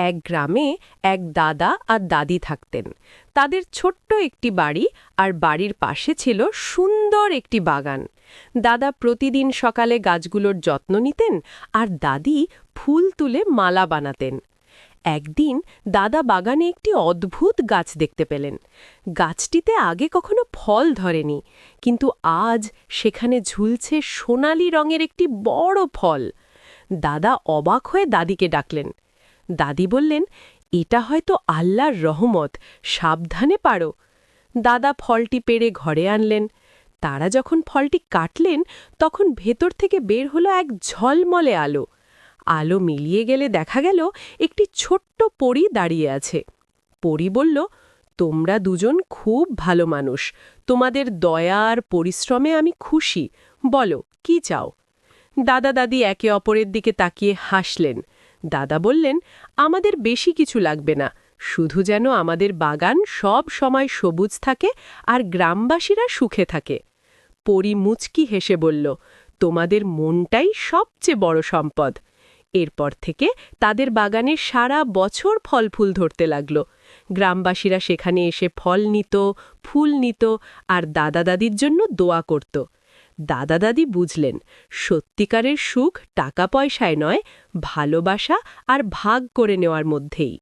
এক গ্রামে এক দাদা আর দাদি থাকতেন। তাদের ছোট্ট একটি বাড়ি, আর বাড়ির পাশে ছিল সুন্দর একটি বাগান। দাদা প্রতিদিন সকালে গাছগুলোর যত্ন নিতেন, আর দাদি ফুল তুলে মালা বানাতেন। একদিন দাদা বাগানে একটি অদ্ভুত গাছ দেখতে পেলেন। গাছটিতে আগে কখনো ফল ধরেনি, কিন্তু আজ সেখানে ঝুলছে সোনালি রঙের একটি বড় ফল। দাদা অবাক হয়ে দাদিকে ডাকলেন। দাদি বললেন, এটা হয়তো আল্লাহর রহমত, সাবধানে পারো। দাদা ফলটি পেড়ে ঘরে আনলেন। তারা যখন ফলটি কাটলেন, তখন ভেতর থেকে বের হলো এক ঝলমলে আলো। আলো মিলিয়ে গেলে দেখা গেল একটি ছোট্ট পরী দাঁড়িয়ে আছে। পরী বলল, তোমরা দুজন খুব ভালো মানুষ, তোমাদের দয়া আর পরিশ্রমে আমি খুশি। বলো, কি চাও? দাদা দাদি একে অপরের দিকে তাকিয়ে হাসলেন। দাদা বললেন, আমাদের বেশি কিছু লাগবে না, শুধু যেন আমাদের বাগান সব সময় সবুজ থাকে আর গ্রামবাসীরা সুখে থাকে। পরী মুচকি হেসে বলল, তোমাদের মনটাই সবচেয়ে বড় সম্পদ। এরপর থেকে তাদের বাগানে সারা বছর ফল ফুল ধরতে লাগল। গ্রামবাসীরা সেখানে এসে ফল নিত, ফুল নিত, আর দাদা দাদির জন্য দোয়া করত। দাদা দাদি বুঝলেন, সত্যিকারের সুখ টাকা পয়সায় নয়, ভালোবাসা আর ভাগ করে নেওয়ার মধ্যেই।